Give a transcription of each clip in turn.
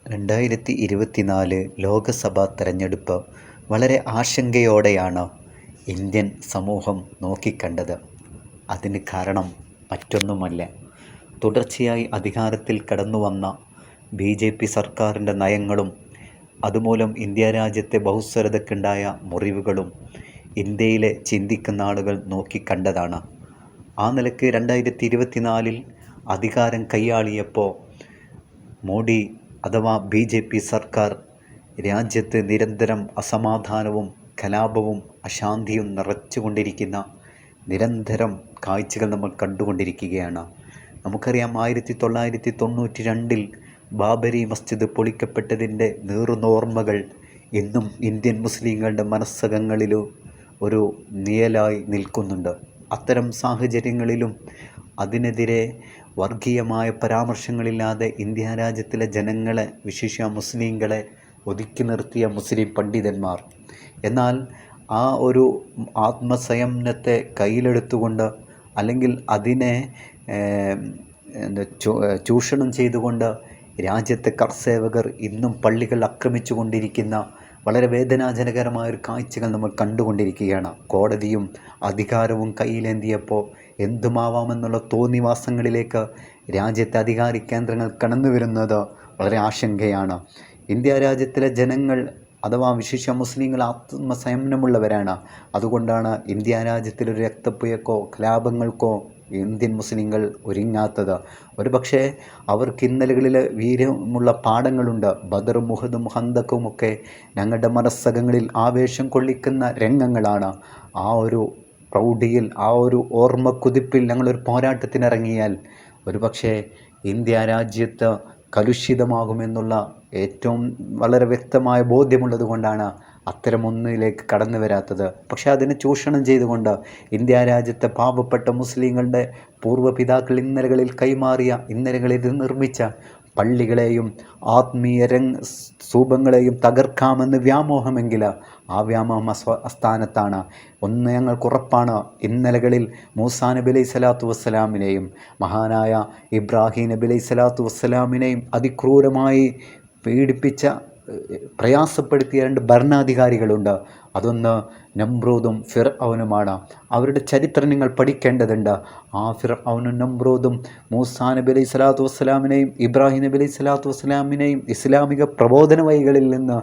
2024 ലോക്സഭാ തെരഞ്ഞെടുപ്പ് വളരെ ആശങ്കയോടെയാണ് ഇന്ത്യൻ സമൂഹം നോക്കിക്കണ്ടത്. അതിന് കാരണം മറ്റൊന്നുമല്ല, തുടർച്ചയായി അധികാരത്തിൽ കടന്നുവന്ന BJP സർക്കാരിൻ്റെ നയങ്ങളും അതുമൂലം ഇന്ത്യ രാജ്യത്തെ ബഹുസ്വരതയ്ക്കുണ്ടായ മുറിവുകളും ഇന്ത്യയിലെ ചിന്തിക്കുന്ന ആളുകൾ നോക്കിക്കണ്ടതാണ്. ആ നിലയ്ക്ക് 2024 അധികാരം കൈയാളിയപ്പോൾ മോഡി അഥവാ BJP സർക്കാർ രാജ്യത്ത് നിരന്തരം അസമാധാനവും കലാപവും അശാന്തിയും നിറച്ചുകൊണ്ടിരിക്കുന്ന നിരന്തരം കാഴ്ചകൾ നമ്മൾ കണ്ടുകൊണ്ടിരിക്കുകയാണ്. നമുക്കറിയാം, 1992 ബാബരി മസ്ജിദ് പൊളിക്കപ്പെട്ടതിൻ്റെ നീറുനോർമ്മകൾ ഇന്നും ഇന്ത്യൻ മുസ്ലിങ്ങളുടെ മനസ്സകങ്ങളിൽ ഒരു നിഴലായി നിൽക്കുന്നുണ്ട്. അത്തരം സാഹചര്യങ്ങളിലും അതിനെതിരെ വർഗീയമായ പരാമർശങ്ങളില്ലാതെ ഇന്ത്യ രാജ്യത്തിലെ ജനങ്ങളെ, വിശേഷിച്ച മുസ്ലിങ്ങളെ ഒതുക്കി നിർത്തിയ മുസ്ലിം പണ്ഡിതന്മാർ, എന്നാൽ ആ ഒരു ആത്മസംയമനത്തെ കയ്യിലെടുത്തുകൊണ്ട് അല്ലെങ്കിൽ അതിനെ ചൂഷണം ചെയ്തുകൊണ്ട് രാജ്യത്തെ കർസേവകർ ഇന്നും പള്ളികൾ ആക്രമിച്ചു കൊണ്ടിരിക്കുന്ന വളരെ വേദനാജനകരമായൊരു കാഴ്ചകൾ നമ്മൾ കണ്ടുകൊണ്ടിരിക്കുകയാണ്. കോടതിയും അധികാരവും കയ്യിലേന്തിയപ്പോൾ എന്തുമാവാമെന്നുള്ള തോന്നിവാസങ്ങളിലേക്ക് രാജ്യത്തെ അധികാര കേന്ദ്രങ്ങൾ കടന്നു വരുന്നത് വളരെ ആശങ്കയാണ്. ഇന്ത്യ രാജ്യത്തിലെ ജനങ്ങൾ അഥവാ വിശേഷ മുസ്ലിങ്ങൾ ആത്മസംയമനമുള്ളവരാണ്. അതുകൊണ്ടാണ് ഇന്ത്യ രാജ്യത്തിലൊരു രക്തപ്പുയക്കോ കലാപങ്ങൾക്കോ ഇന്ത്യൻ മുസ്ലിങ്ങൾ ഒരുങ്ങാത്തത്. ഒരു പക്ഷേ അവർക്ക് ഇന്നലകളിൽ വീര്യമുള്ള പാഠങ്ങളുണ്ട്. ബദറും മുഹദും ഹന്തക്കുമൊക്കെ ഞങ്ങളുടെ മനസ്സകങ്ങളിൽ ആവേശം കൊള്ളിക്കുന്ന രംഗങ്ങളാണ്. ആ ഒരു പ്രൗഢിയിൽ, ആ ഒരു ഓർമ്മക്കുതിപ്പിൽ ഞങ്ങളൊരു പോരാട്ടത്തിനിറങ്ങിയാൽ ഒരു പക്ഷേ ഇന്ത്യ രാജ്യത്ത് കലുഷിതമാകുമെന്നുള്ള ഏറ്റവും വളരെ വ്യക്തമായ ബോധ്യമുള്ളത് കൊണ്ടാണ് അത്തരമൊന്നിലേക്ക് കടന്നു വരാത്തത്. പക്ഷേ അതിനെ ചൂഷണം ചെയ്തുകൊണ്ട് ഇന്ത്യ രാജ്യത്തെ പാവപ്പെട്ട മുസ്ലിങ്ങളുടെ പൂർവ്വപിതാക്കൾ ഇന്നലകളിൽ കൈമാറിയ, ഇന്നലകളിൽ നിർമ്മിച്ച പള്ളികളെയും ആത്മീയ സ്തൂപങ്ങളെയും തകർക്കാമെന്ന് വ്യാമോഹമെങ്കിൽ ആ വ്യാമോഹം അസ്ഥാനത്താണ്. ഒന്ന് ഞങ്ങൾക്ക് ഉറപ്പാണ്, ഇന്നലകളിൽ മൂസാ നബി അലൈഹി സ്വലാത്തു വസ്സലാമിനെയും മഹാനായ ഇബ്രാഹിം നബി അലൈഹി സ്വലാത്തു വസ്സലാമിനെയും അതിക്രൂരമായി പീഡിപ്പിച്ച, പ്രയാസപ്പെടുത്തിയ 2 ഭരണാധികാരികളുണ്ട്. അതൊന്ന് നമ്രൂദും ഫിർഔനുമാണ്. അവരുടെ ചരിത്രം നിങ്ങൾ പഠിക്കേണ്ടതുണ്ട്. ആ ഫിർഔനും നമ്രൂദും മൂസാ നബി അലൈഹി സ്വലാത്തു വസ്സലാമിനെയും ഇബ്രാഹിം നബി അലൈഹി സ്വലാത്തു വസ്സലാമിനെയും ഇസ്ലാമിക പ്രബോധന വഴികളിൽ നിന്ന്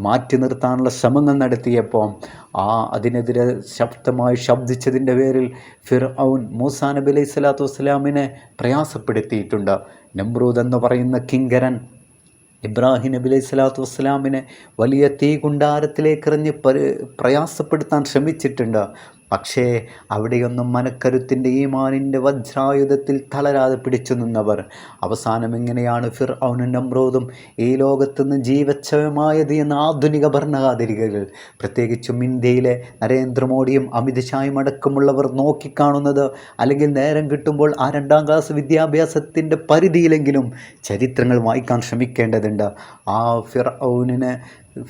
മാറ്റി നിർത്താനുള്ള ശ്രമങ്ങൾ നടത്തിയപ്പോൾ അതിനെതിരെ ശക്തമായി ശബ്ദിച്ചതിൻ്റെ പേരിൽ ഫിർഔൻ മൂസാ നബി അലൈഹി സ്വലാത്തു വസ്സലാമിനെ പ്രയാസപ്പെടുത്തിയിട്ടുണ്ട്. നമ്രൂദ് എന്ന് പറയുന്ന കിങ്കരൻ ഇബ്രാഹിം നബി അലൈഹി സ്വലാത്തു വസ്സലാമിനെ വലിയ തീ കുണ്ടാരത്തിലേക്ക് എറിഞ്ഞ് പ്രയാസപ്പെടുത്താൻ ശ്രമിച്ചിട്ടുണ്ട്. പക്ഷേ അവിടെയൊന്നും മനക്കരുത്തിൻ്റെ ഈമാനിൻ്റെ വജ്രായുധത്തിൽ തളരാതെ പിടിച്ചു നിന്നവർ അവസാനം എങ്ങനെയാണ് ഫിർഔനും നമ്രൂദും ഈ ലോകത്തുനിന്ന് ജീവച്ഛവമായത് എന്ന ആധുനിക ഭരണാധികാരികൾ, പ്രത്യേകിച്ചും ഇന്ത്യയിലെ നരേന്ദ്രമോദിയും അമിത് ഷായും അടക്കമുള്ളവർ നോക്കിക്കാണുന്നത്, അല്ലെങ്കിൽ നേരം കിട്ടുമ്പോൾ ആ 2ാം ക്ലാസ് വിദ്യാഭ്യാസത്തിൻ്റെ പരിധിയിലെങ്കിലും ചരിത്രങ്ങൾ വായിക്കാൻ ശ്രമിക്കേണ്ടതുണ്ട്. ആ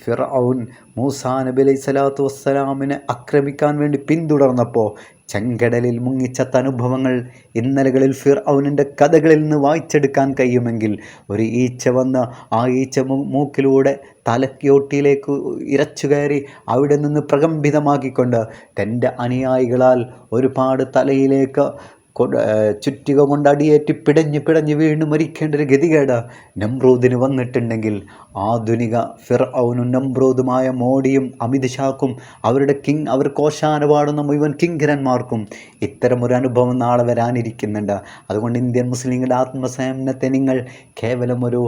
ഫിർഔൻ മൂസാ നബി അലൈഹി സ്വലാത്തു വസ്സലാമിനെ ആക്രമിക്കാൻ വേണ്ടി പിന്തുടർന്നപ്പോൾ ചെങ്കടലിൽ മുങ്ങിച്ചത്ത അനുഭവങ്ങൾ ഇന്നലകളിൽ ഫിർഔനിൻ്റെ കഥകളിൽ നിന്ന് വായിച്ചെടുക്കാൻ കഴിയുമെങ്കിൽ, ഒരു ഈച്ച വന്ന് ആ ഈച്ച മൂക്കിലൂടെ തലയോട്ടിയിലേക്ക് ഇരച്ചു കയറി അവിടെ നിന്ന് പ്രകമ്പിതമാക്കിക്കൊണ്ട് തൻ്റെ അനുയായികളാൽ ഒരുപാട് തലയിലേക്ക് ചുറ്റിക കൊണ്ട് അടിയേറ്റ് പിടഞ്ഞ് വീണ് മരിക്കേണ്ട ഒരു ഗതികേട് നമ്രൂദിന് വന്നിട്ടുണ്ടെങ്കിൽ, ആധുനിക ഫിർഔനും നമ്രൂദുമായ മോഡിയും അമിത് ഷാക്കും അവർ കോശാന പാടുന്ന മുഴുവൻ കിങ്കരന്മാർക്കും ഇത്തരമൊരു അനുഭവം നാളെ വരാനിരിക്കുന്നുണ്ട്. അതുകൊണ്ട് ഇന്ത്യൻ മുസ്ലിങ്ങളുടെ ആത്മസംയമനത്തെ നിങ്ങൾ കേവലം ഒരു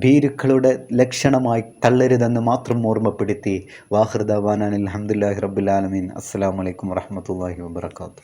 ഭീരുക്കളുടെ ലക്ഷണമായി തള്ളരുതെന്ന് മാത്രം ഓർമ്മപ്പെടുത്തി വാഹിർ ദഅ്വാനാ അൽഹംദുലില്ലാഹി റബ്ബിൽ ആലമീൻ. അസ്സലാമു അലൈക്കും വറഹ്മത്തുള്ളാഹി വബറകാതുഹു.